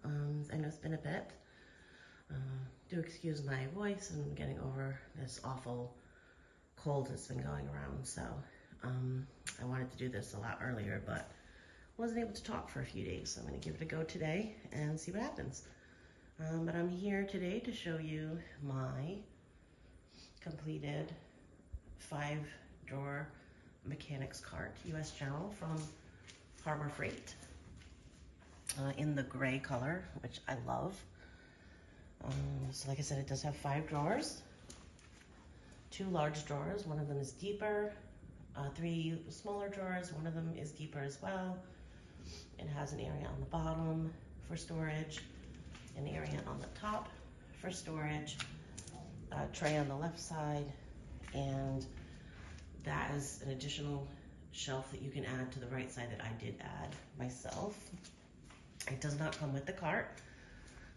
I know it's been a bit. Do excuse my voice. I'm getting over this awful cold that's been going around. So I wanted to do this a lot earlier, but wasn't able to talk for a few days. So I'm going to give it a go today and see what happens. But I'm here today to show you my completed 5-drawer mechanics cart, US General from Harbor Freight, in the gray color, which I love. So like I said, it does have 5 drawers, 2 large drawers, one of them is deeper, 3 smaller drawers, one of them is deeper as well. It has an area on the bottom for storage, an area on the top for storage, a tray on the left side, and that is an additional shelf that you can add to the right side that I did add myself. It does not come with the cart.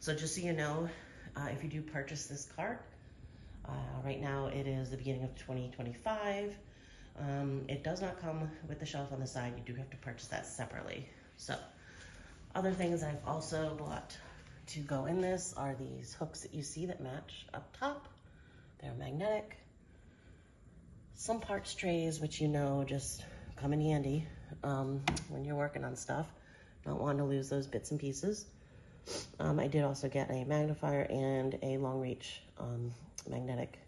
So just so you know, if you do purchase this cart, right now it is the beginning of 2025. It does not come with the shelf on the side. You do have to purchase that separately. So other things I've also bought to go in this are these hooks that you see that match up top. They're magnetic. Some parts trays, which you know just come in handy when you're working on stuff. Not wanting to lose those bits and pieces. I did also get a magnifier and a long reach magnetic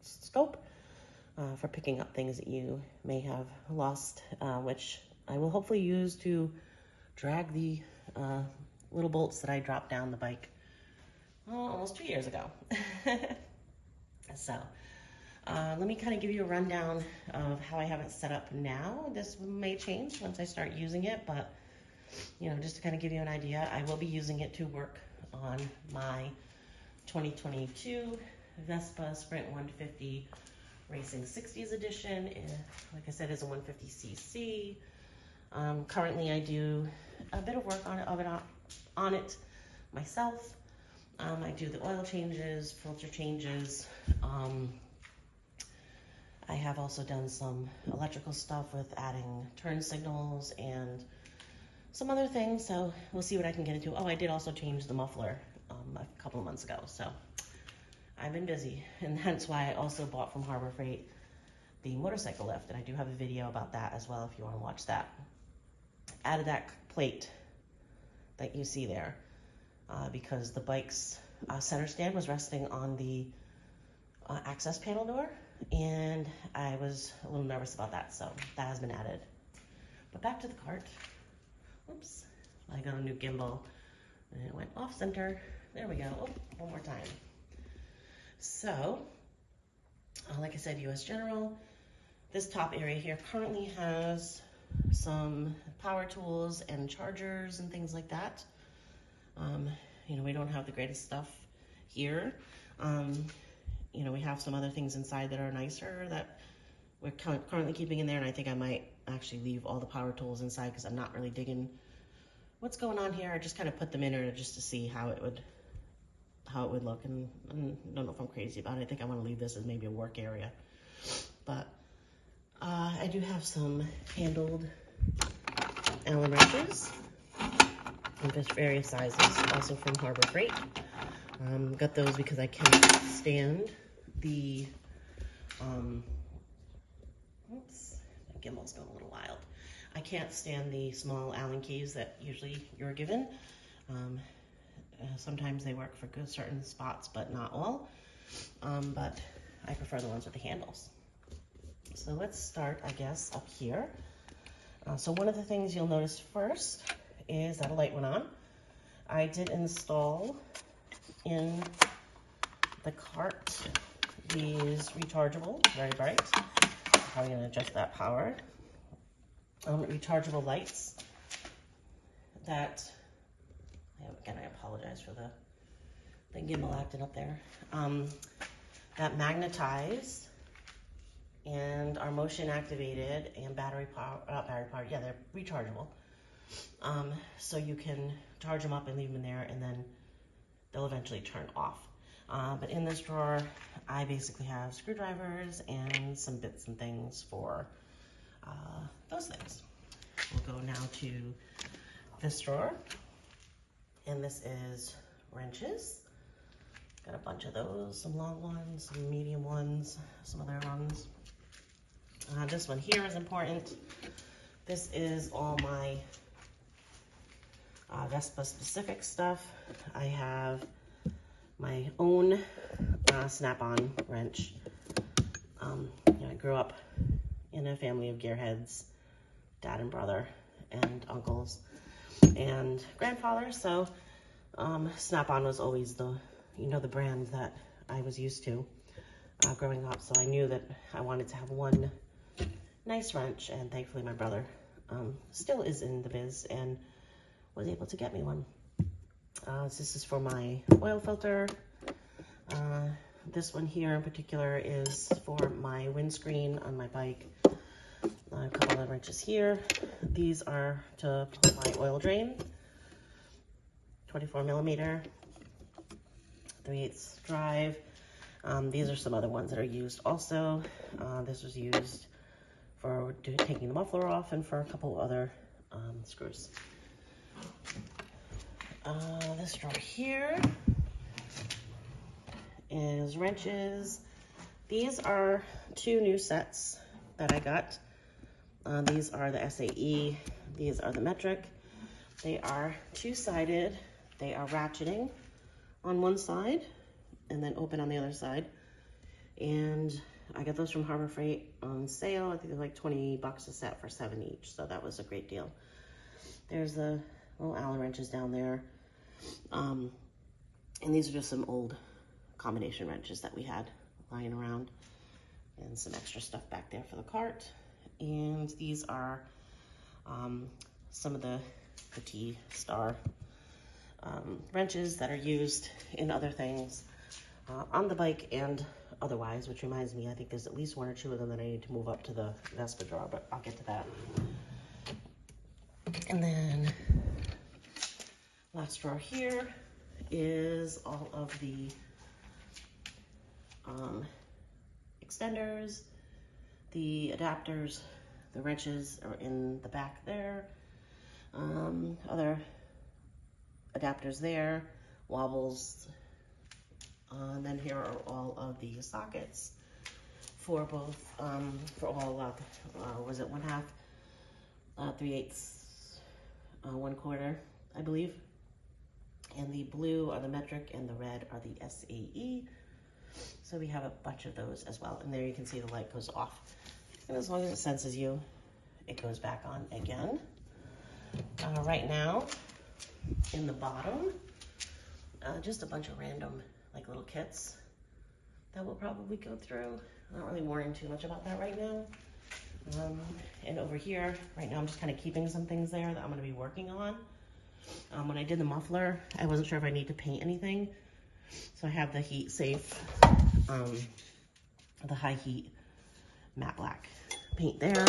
scope for picking up things that you may have lost, which I will hopefully use to drag the little bolts that I dropped down the bike almost 2 years ago. So let me kind of give you a rundown of how I have it set up now. This may change once I start using it, but you know, just to kind of give you an idea, I will be using it to work on my 2022 Vespa Sprint 150 Racing 60s edition. Like I said, it's a 150cc. Currently, I do a bit of work on it myself. I do the oil changes, filter changes. I have also done some electrical stuff with adding turn signals and some other things, so we'll see what I can get into. Oh, I did also change the muffler a couple of months ago, so I've been busy, and hence why I also bought from Harbor Freight the motorcycle lift, and I do have a video about that as well if you want to watch that. Added that plate that you see there because the bike's center stand was resting on the access panel door, and I was a little nervous about that, so that has been added. But back to the cart. Oops, I got a new gimbal and it went off center. There we go. Oh, one more time. So, like I said, US General. This top area here currently has some power tools and chargers and things like that. You know, we don't have the greatest stuff here. You know, we have some other things inside that are nicer that we're currently keeping in there, and I think I might actually leave all the power tools inside because I'm not really digging what's going on here. I just kind of put them in there just to see how it would look, and I don't know if I'm crazy about it. I think I want to leave this as maybe a work area. But I do have some handled Allen wrenches in just various sizes, also from Harbor Freight. Got those because I can't stand the, oops, my gimbal's going a little wild. I can't stand the small Allen keys that usually you're given. Sometimes they work for certain spots, but not all. But I prefer the ones with the handles. So let's start, I guess, up here. So one of the things you'll notice first is that a light went on. I did install in the cart these rechargeable, very bright, probably gonna adjust that power, rechargeable lights that, again, I apologize for the gimbal acting up there, that magnetize and are motion activated and battery powered, yeah, they're rechargeable. So you can charge them up and leave them in there, and then they'll eventually turn off. But in this drawer, I basically have screwdrivers and some bits and things for those things. We'll go now to this drawer. And this is wrenches. Got a bunch of those, some long ones, some medium ones, some other ones. This one here is important. This is all my Vespa specific stuff. I have my own snap-on wrench. I grew up in a family of gearheads, dad and brother and uncles and grandfather, so snap-on was always the brand that I was used to growing up. So I knew that I wanted to have one nice wrench, and thankfully my brother still is in the biz and was able to get me one. This is for my oil filter. This one here in particular is for my windscreen on my bike. A couple of wrenches here. These are to pump my oil drain. 24 millimeter, 3/8 drive. These are some other ones that are used also. This was used for taking the muffler off and for a couple other screws. This drawer here is wrenches. These are 2 new sets that I got. These are the SAE, these are the metric. They are 2-sided. They are ratcheting on one side and then open on the other side. And I got those from Harbor Freight on sale. I think they're like 20 bucks a set for 7 each. So that was a great deal. There's the little Allen wrenches down there. And these are just some old combination wrenches that we had lying around, and some extra stuff back there for the cart. And these are some of the T-Star wrenches that are used in other things on the bike and otherwise, which reminds me, I think there's at least 1 or 2 of them that I need to move up to the Vespa drawer, but I'll get to that. And then last drawer here is all of the extenders, the adapters. The wrenches are in the back there. Other adapters there, wobbles. And then here are all of the sockets for both, for all, was it 1/2, 3/8, 1/4, I believe. And the blue are the metric and the red are the SAE. So we have a bunch of those as well. And there you can see the light goes off. And as long as it senses you, it goes back on again. Right now, in the bottom, just a bunch of random like little kits that we'll probably go through. I'm not really worrying too much about that right now. And over here, right now I'm just kind of keeping some things there that I'm gonna be working on. When I did the muffler, I wasn't sure if I need to paint anything. So I have the heat safe, the high heat matte black paint there.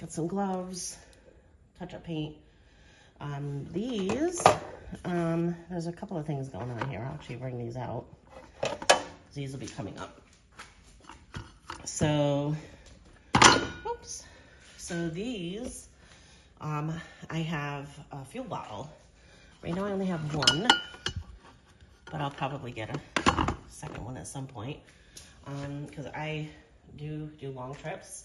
Got some gloves, touch-up paint. These, there's a couple of things going on here. I'll actually bring these out. These will be coming up. So, oops. So these, I have a fuel bottle. Right now I only have 1, but I'll probably get a second one at some point. Because I do long trips.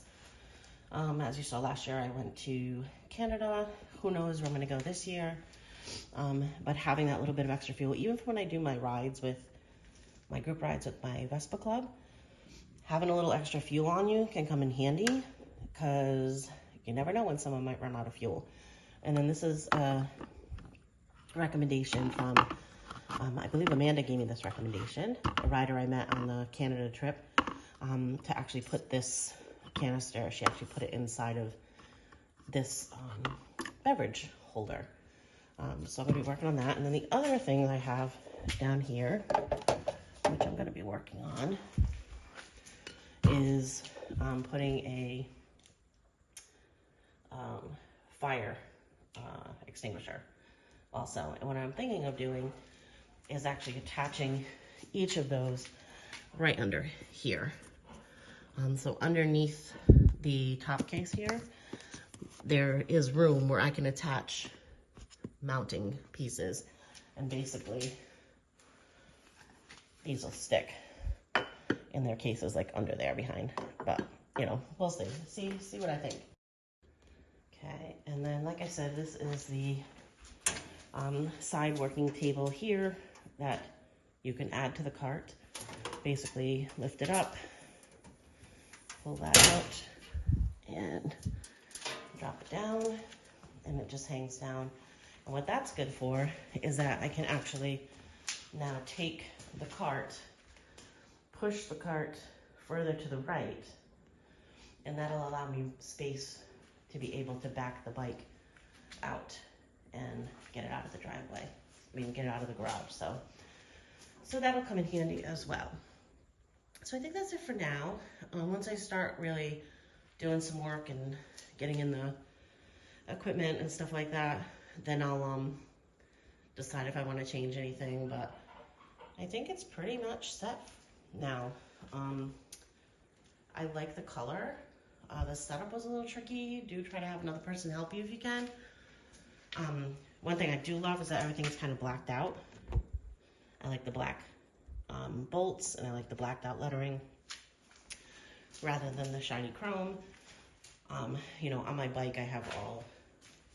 As you saw last year, I went to Canada. Who knows where I'm gonna go this year. But having that little bit of extra fuel, even for when I do my rides with, my group rides with my Vespa club, having a little extra fuel on you can come in handy, because you never know when someone might run out of fuel. And then this is a recommendation from, I believe Amanda gave me this recommendation, a rider I met on the Canada trip, to actually put this canister, she actually put it inside of this beverage holder. So I'm gonna be working on that. And then the other thing I have down here, which I'm gonna be working on, is putting a fire extinguisher also. And what I'm thinking of doing is actually attaching each of those right under here. So underneath the top case here, there is room where I can attach mounting pieces, and basically these will stick in their cases like under there behind, but you know, we'll see what I think. Okay, and then like I said, this is the side working table here that you can add to the cart. Basically lift it up, pull that out, and drop it down, and it just hangs down. And what that's good for is that I can actually now take the cart, push the cart further to the right, and that'll allow me space to be able to back the bike out and get it out of the driveway. I mean, get it out of the garage. So that'll come in handy as well. So I think that's it for now. Once I start really doing some work and getting in the equipment and stuff like that, then I'll decide if I want to change anything, but I think it's pretty much set now. I like the color. The setup was a little tricky. Do try to have another person help you if you can. One thing I do love is that everything's kind of blacked out. I like the black bolts, and I like the blacked out lettering rather than the shiny chrome. You know, on my bike I have all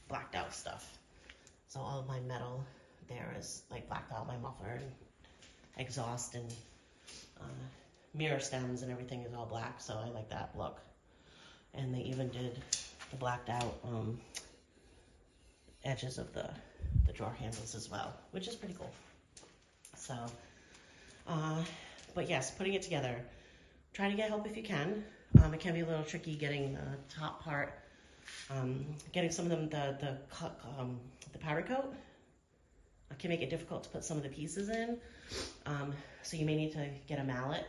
blacked out stuff. So all of my metal there is like blacked out, my muffler and exhaust and mirror stems and everything is all black, so I like that look. And they even did the blacked out edges of the drawer handles as well, which is pretty cool. So, but yes, putting it together, try to get help if you can. It can be a little tricky getting the top part, getting some of them, the powder coat. It can make it difficult to put some of the pieces in. So you may need to get a mallet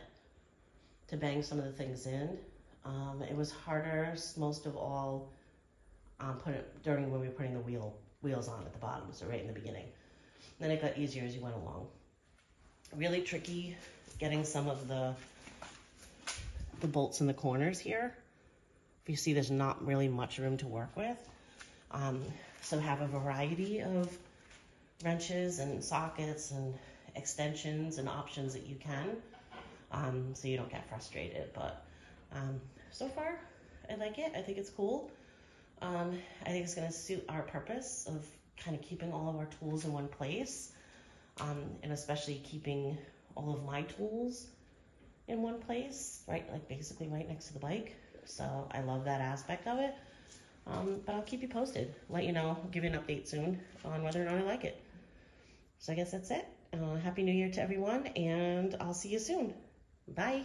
to bang some of the things in. It was harder most of all during when we were putting the wheels on at the bottom, so right in the beginning. Then it got easier as you went along. Really tricky getting some of the bolts in the corners here. If you see, there's not really much room to work with. So have a variety of wrenches and sockets and extensions and options that you can, so you don't get frustrated. But so far, I like it. I think it's cool. I think it's going to suit our purpose of kind of keeping all of our tools in one place, and especially keeping all of my tools in one place, right? Like basically right next to the bike. So I love that aspect of it. But I'll keep you posted, let you know, give you an update soon on whether or not I like it. So I guess that's it. Happy New Year to everyone, and I'll see you soon. Bye.